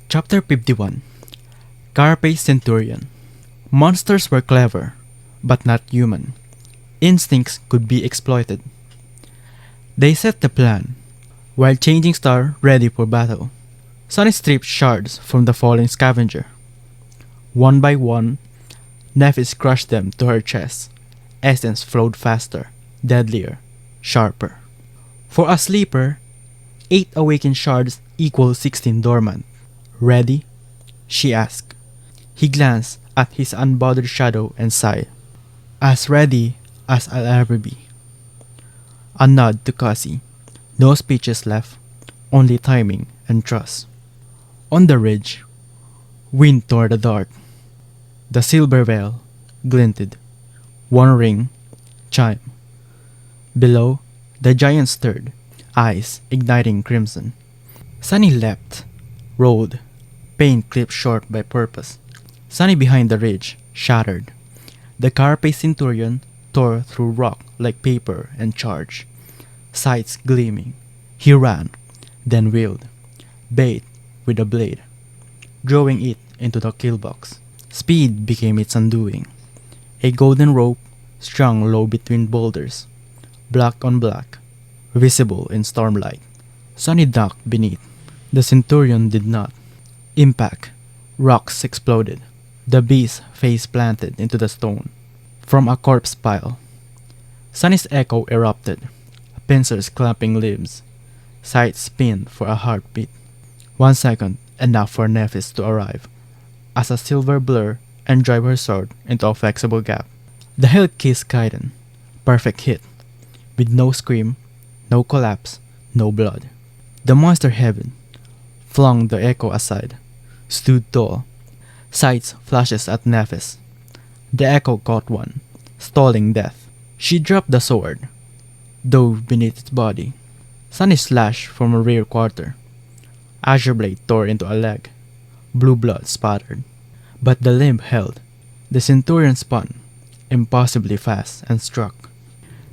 Chapter 51 Carapace Centurion. Monsters were clever, but not human. Instincts could be exploited. They set the plan, while changing star ready for battle. Sunny stripped shards from the falling scavenger. One by one, Nephis crushed them to her chest. Essence flowed faster, deadlier, sharper. For a sleeper, 8 awakened shards equal 16 dormant. Ready? She asked. He glanced at his unbothered shadow and sighed. As ready as I'll ever be. A nod to Cassie. No speeches left, only timing and trust. On the ridge, wind tore the dark. The silver veil glinted. One ring, chime. Below, the giant stirred, eyes igniting crimson. Sunny leapt, rolled, pain clipped short by purpose. Sunny behind the ridge, shattered. The Carapace Centurion tore through rock like paper and charged. Sights gleaming. He ran, then wheeled, bait with a blade, drawing it into the kill box. Speed became its undoing. A golden rope strung low between boulders, black on black, visible in stormlight. Sunny ducked beneath. The Centurion did not. Impact. Rocks exploded. The beast face planted into the stone. From a corpse pile, Sunny's echo erupted. Pincers clamping limbs. Sight spinned for a heartbeat. 1 second, enough for Nephis to arrive, as a silver blur and drive her sword into a flexible gap. The hilt kissed Kaiden. Perfect hit. With no scream, no collapse, no blood. The monster heaven flung the echo aside, stood tall. Sights flashes at Nephis. The echo caught one, stalling death. She dropped the sword, dove beneath its body. Sunny slashed from a rear quarter. Azure blade tore into a leg. Blue blood spattered. But the limb held. The Centurion spun, impossibly fast, and struck.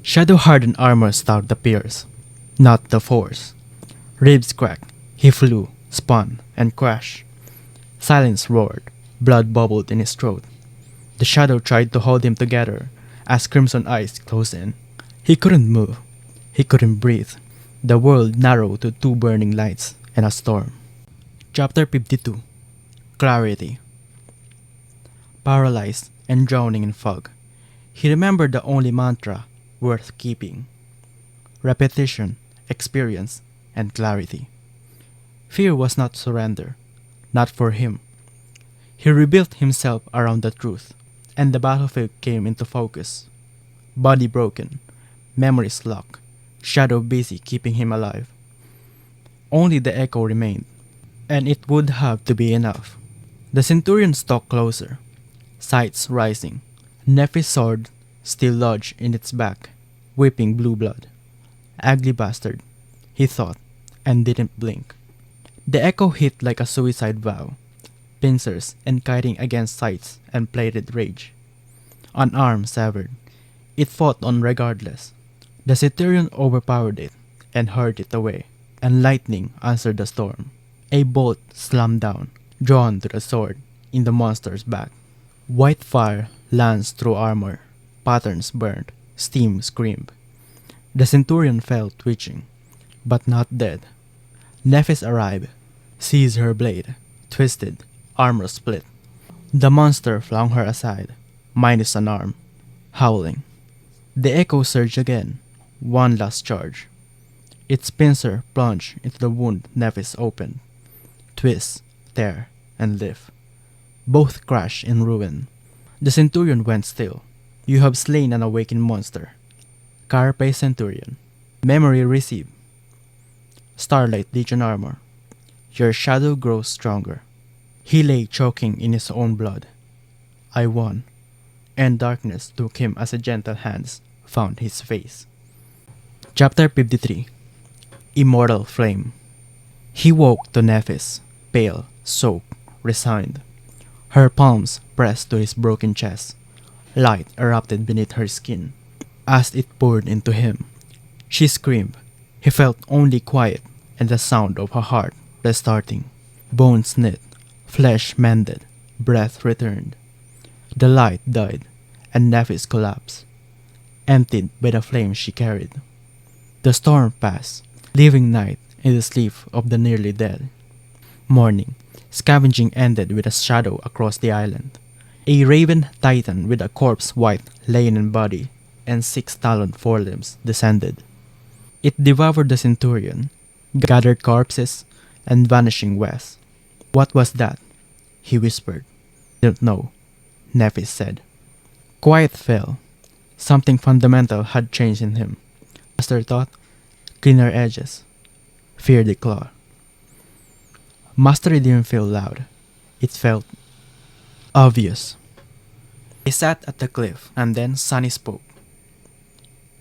Shadow-hardened armor stout the pierce, not the force. Ribs cracked. He flew, spun, and crashed. Silence roared. Blood bubbled in his throat. The shadow tried to hold him together as crimson eyes closed in. He couldn't move. He couldn't breathe. The world narrowed to 2 burning lights and a storm. Chapter 52 Clarity. Paralyzed and drowning in fog, he remembered the only mantra worth keeping. Repetition, experience, and clarity. Fear was not surrender, not for him. He rebuilt himself around the truth, and the battlefield came into focus. Body broken, memories locked, shadow busy keeping him alive. Only the echo remained, and it would have to be enough. The Centurion stalked closer, sights rising. Nephis' sword still lodged in its back, whipping blue blood. Ugly bastard, he thought, and didn't blink. The echo hit like a suicide vow, pincers and kiting against sights and plated rage. An arm severed. It fought on regardless. The Centurion overpowered it and hurled it away, and lightning answered the storm. A bolt slammed down, drawn to the sword in the monster's back. White fire lanced through armor. Patterns burned. Steam screamed. The Centurion fell twitching, but not dead. Nephis arrived, seized her blade, twisted, armor split. The monster flung her aside, minus an arm, howling. The echo surged again, one last charge. Its pincer plunged into the wound Nephis opened. Twist, tear, and lift. Both crashed in ruin. The Centurion went still. You have slain an awakened monster. Carapace Centurion. Memory received. Starlight Legion armor. Your shadow grows stronger. He lay choking in his own blood. I won, and darkness took him as a gentle hands found his face. Chapter 53 Immortal Flame. He woke to Nephis, pale, soaked, resigned. Her palms pressed to his broken chest. Light erupted beneath her skin. As it poured into him, she screamed. He felt only quiet and the sound of her heart restarting. Bones knit, flesh mended, breath returned. The light died, and Nephis collapsed, emptied by the flames she carried. The storm passed, leaving night in the sleep of the nearly dead. Morning, scavenging ended with a shadow across the island. A raven titan with a corpse-white linen body and 6 taloned forelimbs descended. It devoured the Centurion, gathered corpses, and vanishing west. "What was that?" he whispered. "Don't know," Nephis said. Quiet fell. Something fundamental had changed in him. Master thought, cleaner edges. Fear the claw. Mastery didn't feel loud. It felt obvious. I sat at the cliff, and then Sunny spoke.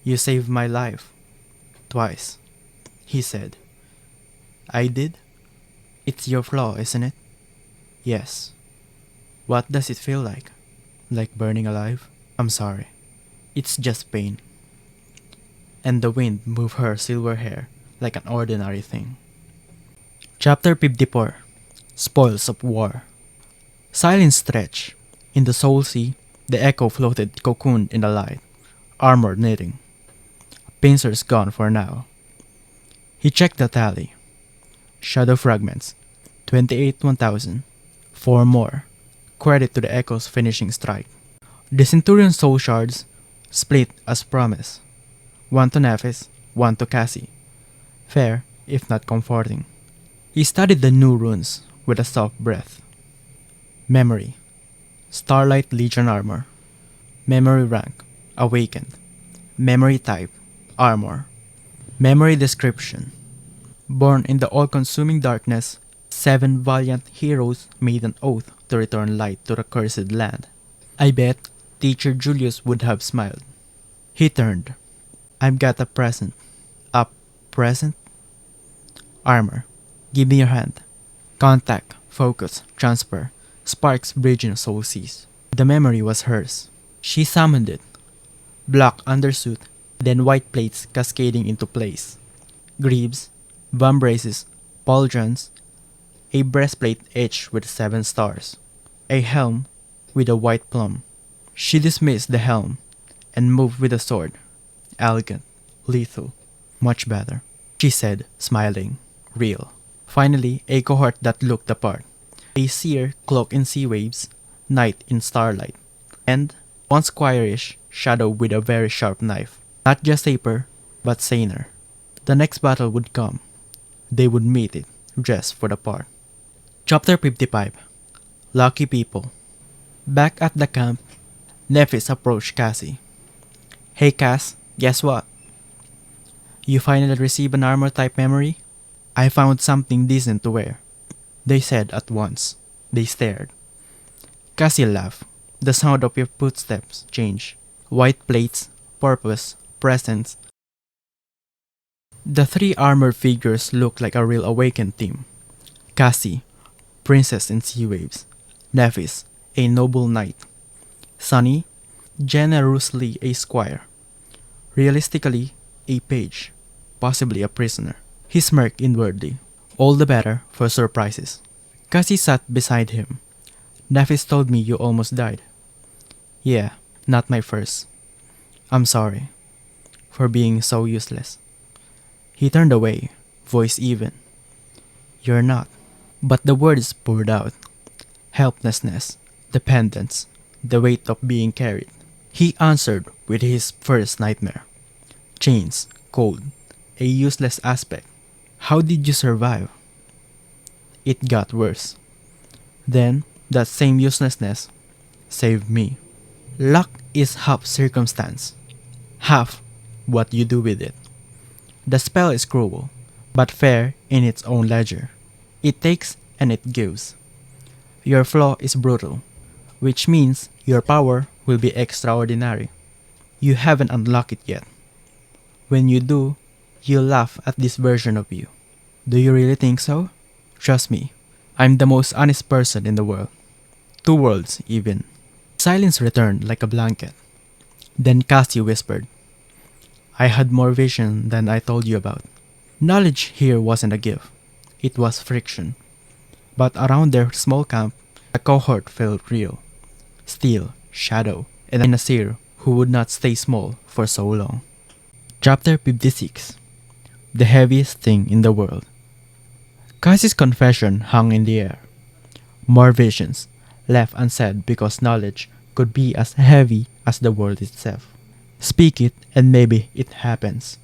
"You saved my life. Twice," he said. "I did? It's your flaw, isn't it?" "Yes." "What does it feel like?" "Like burning alive?" "I'm sorry. It's just pain." And the wind moved her silver hair like an ordinary thing. Chapter 54. Spoils of War. Silence stretched. In the soul sea, the echo floated cocooned in the light, armor knitting. Pincers gone for now. He checked the tally. Shadow fragments, 28,000. 4 more. Credit to the echo's finishing strike. The Centurion's soul shards split as promised. 1 to Nephis, 1 to Cassie. Fair, if not comforting. He studied the new runes with a soft breath. Memory. Starlight Legion armor. Memory rank. Awakened. Memory type. Armor. Memory description. Born in the all-consuming darkness, 7 valiant heroes made an oath to return light to the cursed land. I bet Teacher Julius would have smiled. He turned. "I've got a present." "A present?" "Armor. Give me your hand." Contact, focus, transfer, sparks bridging soul seas. The memory was hers. She summoned it. Black undersuit, then white plates cascading into place. Greaves, vambraces, pauldrons, a breastplate etched with 7 stars. A helm with a white plum. She dismissed the helm and moved with the sword. Elegant, lethal, much better, she said, smiling. Real. Finally, a cohort that looked the part. A seer cloaked in sea waves, knight in starlight, and one squire-ish shadow with a very sharp knife. Not just saper, but saner. The next battle would come. They would meet it, dressed for the part. Chapter 55. Lucky People. Back at the camp, Nephis approached Cassie. "Hey Cass, guess what? You finally received an armor type memory? I found something decent to wear," they said at once. They stared. Cassie laughed. The sound of your footsteps changed. White plates, purpose, presence. The 3 armored figures looked like a real awakened team. Cassie, princess in sea waves. Nephis, a noble knight. Sunny, generously a squire. Realistically, a page, possibly a prisoner. He smirked inwardly. All the better for surprises. Cassie sat beside him. "Nephis told me you almost died." "Yeah, not my first. I'm sorry for being so useless." He turned away, voice even. "You're not." But the words poured out. Helplessness, dependence, the weight of being carried. He answered with his first nightmare. Chains, cold, a useless aspect. How did you survive? It got worse. Then, that same uselessness saved me. Luck is half circumstance, half what you do with it. The spell is cruel, but fair in its own ledger. It takes and it gives. Your flaw is brutal, which means your power will be extraordinary. You haven't unlocked it yet. When you do, you'll laugh at this version of you. Do you really think so? Trust me, I'm the most honest person in the world. 2 worlds, even. Silence returned like a blanket. Then Cassie whispered, "I had more vision than I told you about." Knowledge here wasn't a gift. It was friction. But around their small camp, a cohort felt real. Steel, Shadow, and a Nasir who would not stay small for so long. Chapter 56. The heaviest thing in the world. Cassie's confession hung in the air. More visions, left unsaid because knowledge could be as heavy as the world itself. Speak it and maybe it happens.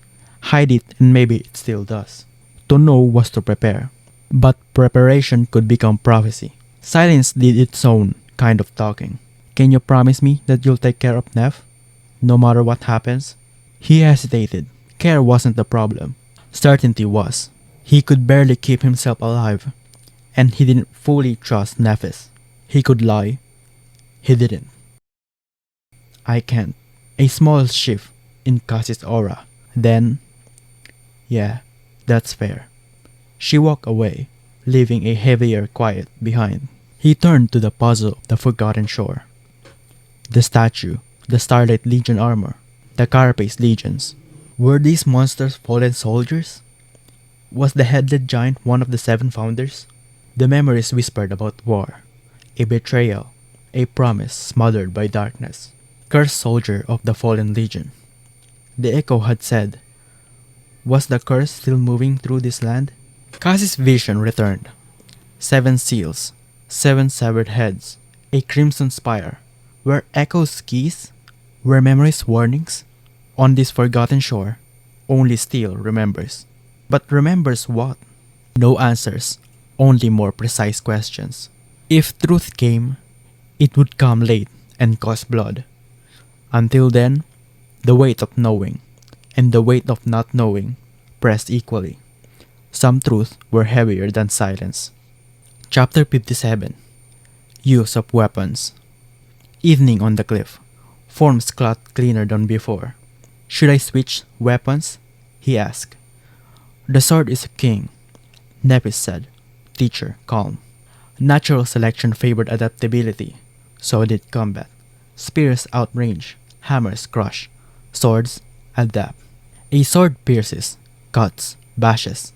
Hide it and maybe it still does. To know was to prepare. But preparation could become prophecy. Silence did its own kind of talking. Can you promise me that you'll take care of Neph? No matter what happens? He hesitated. Care wasn't the problem. Certainty was. He could barely keep himself alive. And he didn't fully trust Nephis. He could lie. He didn't. I can't. A small shift in Cassie's aura. Then, yeah, that's fair. She walked away, leaving a heavier quiet behind. He turned to the puzzle of the Forgotten Shore. The statue, the Starlight Legion armor, the Carapace Legions. Were these monsters fallen soldiers? Was the headless giant one of the 7 founders? The memories whispered about war, a betrayal, a promise smothered by darkness. Cursed soldier of the fallen legion. The echo had said, was the curse still moving through this land? Cassie's vision returned. 7 seals, 7 severed heads, a crimson spire. Were echoes keys? Were memories warnings? On this forgotten shore, only steel remembers. But remembers what? No answers, only more precise questions. If truth came, it would come late and cost blood. Until then, the weight of knowing and the weight of not knowing pressed equally. Some truths were heavier than silence. Chapter 57. Use of Weapons. Evening on the cliff. Forms clothed cleaner than before. Should I switch weapons? He asked. The sword is a king, Nephis said. Teacher, calm. Natural selection favored adaptability. So did combat. Spears outrange, hammers crush, swords adapt. A sword pierces, cuts, bashes.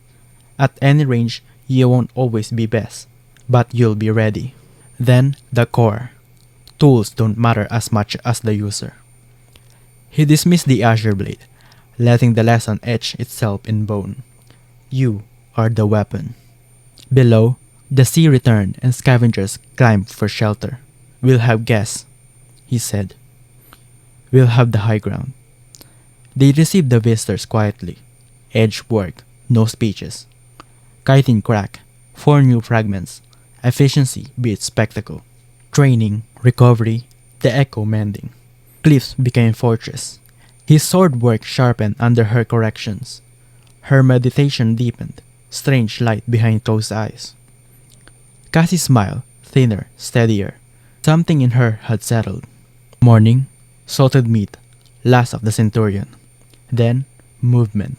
At any range, you won't always be best, but you'll be ready. Then the core. Tools don't matter as much as the user. He dismissed the azure blade, letting the lesson etch itself in bone. You are the weapon. Below, the sea returned and scavengers climbed for shelter. We'll have guests, he said. We'll have the high ground. They received the visitors quietly. Edge work, no speeches. Chitin crack, 4 new fragments. Efficiency beats spectacle. Training, recovery, the echo mending. Cliffs became fortress. His sword work sharpened under her corrections. Her meditation deepened, strange light behind closed eyes. Cassie smiled, thinner, steadier. Something in her had settled. Morning, salted meat, last of the Centurion. Then, movement.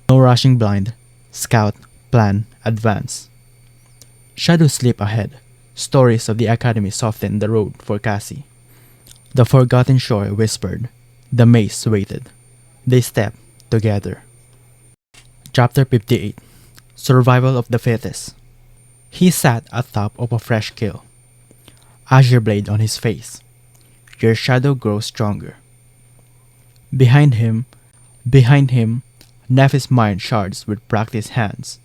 No rushing blind. Scout, plan, advance. Shadows slip ahead. Stories of the academy softened the road for Cassie. The forgotten shore whispered. The maze waited. They stepped together. Chapter 58. Survival of the Fittest. He sat atop of a fresh kill. Azure blade on his face. Your shadow grows stronger. Behind him, Nephis' mind shards with practiced hands.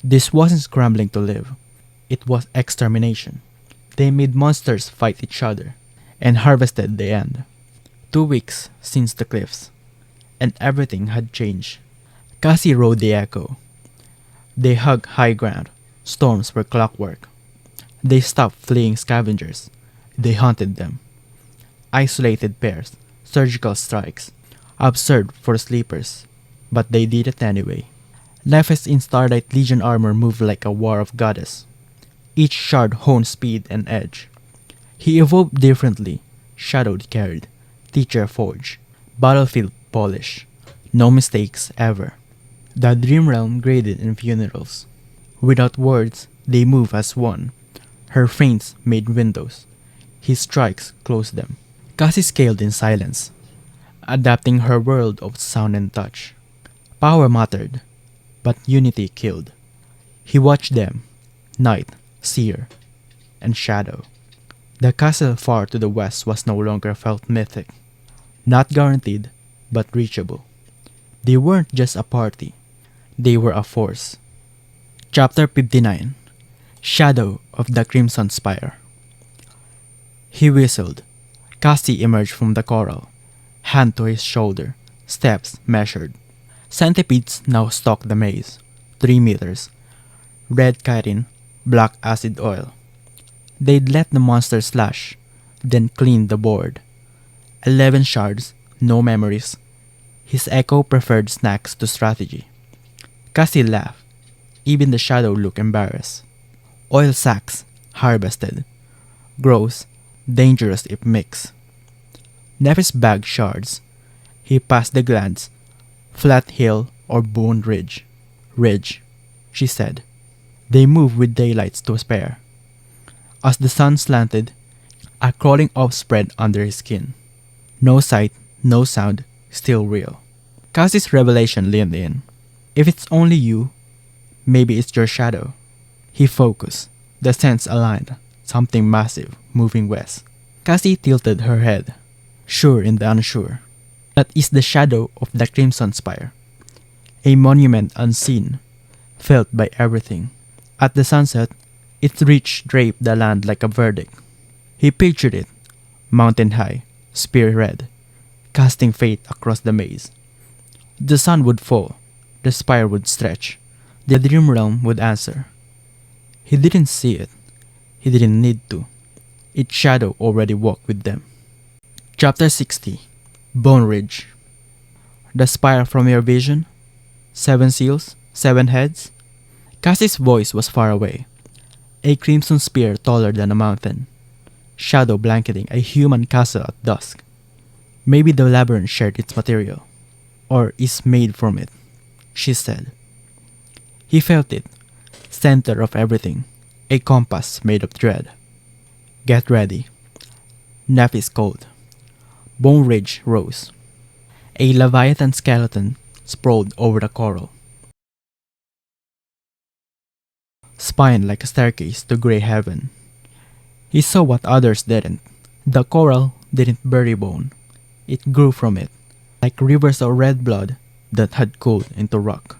This wasn't scrambling to live. It was extermination. They made monsters fight each other and harvested the end. 2 weeks since the cliffs, and everything had changed. Cassie rode the echo. They hugged high ground. Storms were clockwork. They stopped fleeing scavengers. They hunted them. Isolated pairs, surgical strikes, absurd for sleepers, but they did it anyway. Nephis in Starlight Legion armor moved like a war of goddess. Each shard honed speed and edge. He evolved differently, shadowed carried, teacher forged, battlefield polish. No mistakes ever. The dream realm graded in funerals. Without words, they move as one. Her feints made windows. His strikes closed them. Cassie scaled in silence, adapting her world of sound and touch. Power mattered, but unity killed. He watched them, night, seer, and shadow. The castle far to the west was no longer felt mythic. Not guaranteed, but reachable. They weren't just a party, they were a force. Chapter 59. Shadow of the Crimson Spire. He whistled. Cassie emerged from the coral, hand to his shoulder, steps measured. Centipedes now stalked the maze, 3 meters. Red chitin, black acid oil. They'd let the monster slash, then clean the board. 11 shards, no memories. His echo preferred snacks to strategy. Cassie laughed. Even the shadow looked embarrassed. Oil sacks, harvested. Gross, dangerous if mixed. Nephis bagged shards. He passed the glance. Flat hill or bone ridge. Ridge, she said. They moved with daylights to spare. As the sun slanted, a crawling off spread under his skin. No sight, no sound, still real. Cassie's revelation leaned in. If it's only you, maybe it's your shadow. He focused. The sense aligned. Something massive, moving west. Cassie tilted her head, sure in the unsure. That is the shadow of the Crimson Spire. A monument unseen, felt by everything. At the sunset, its reach draped the land like a verdict. He pictured it, mountain high, spear red, casting fate across the maze. The sun would fall, the spire would stretch, the dream realm would answer. He didn't see it. He didn't need to. Its shadow already walked with them. Chapter 60. Bone Ridge. The spire from your vision? 7 seals? 7 heads? Cassie's voice was far away. A crimson spear taller than a mountain. Shadow blanketing a human castle at dusk. Maybe the labyrinth shared its material. Or is made from it, she said. He felt it. Center of everything. A compass made of dread. Get ready. Nephis called. Bone Ridge rose. A leviathan skeleton sprawled over the coral. Spine like a staircase to grey heaven. He saw what others didn't. The coral didn't bury bone. It grew from it, like rivers of red blood that had cooled into rock.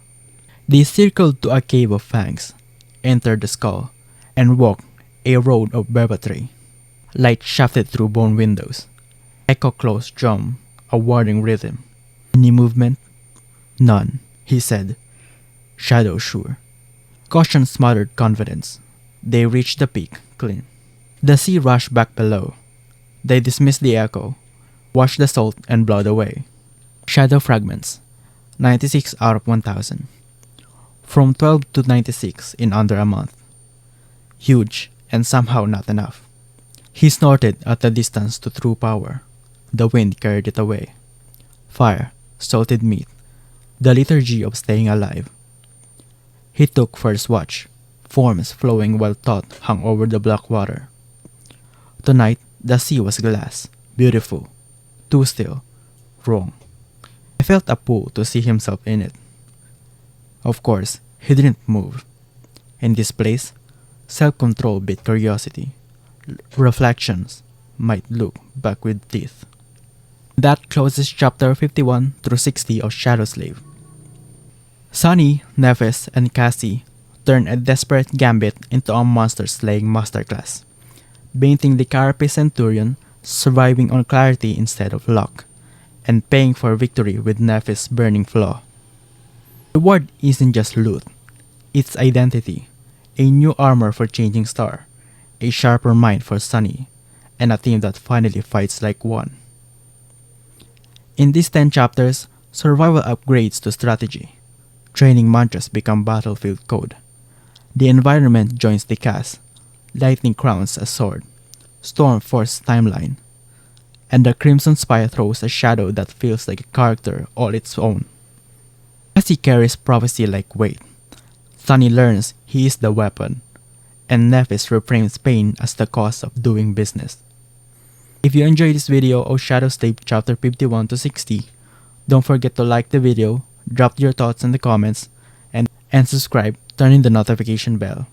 They circled to a cave of fangs, entered the skull, and walked a road of vertebrae. Light shafted through bone windows. Echo close drum, a warning rhythm. Any movement? None, he said. Shadow sure. Caution smothered confidence. They reached the peak, clean. The sea rushed back below. They dismissed the echo, washed the salt and blood away. Shadow fragments, 96 out of 1,000. From 12 to 96 in under a month. Huge, and somehow not enough. He snorted at a distance to true power. The wind carried it away. Fire, salted meat, the liturgy of staying alive. He took first watch, forms flowing while thought hung over the black water. Tonight, the sea was glass, beautiful, too still, wrong. He felt a pull to see himself in it. Of course, he didn't move. In this place, self-control beat curiosity. Reflections might look back with teeth. That closes chapter 51 through 60 of Shadow Slave. Sunny, Nephis, and Cassie turned a desperate gambit into a monster-slaying masterclass, baiting the Carapace Centurion, surviving on clarity instead of luck, and paying for victory with Nephis' burning Flaw. The reward isn't just loot, it's identity, a new armor for Changing Star, a sharper mind for Sunny, and a team that finally fights like one. In these 10 chapters, survival upgrades to strategy. Training mantras become battlefield code. The environment joins the cast. Lightning crowns a sword. Storm forces timeline. And the Crimson Spire throws a shadow that feels like a character all its own. Cassie carries prophecy like weight. Sunny learns he is the weapon. And Nephis reframes pain as the cause of doing business. If you enjoyed this video of Shadow Slave chapter 51 to 60, don't forget to like the video, drop your thoughts in the comments, and subscribe, turning the notification bell.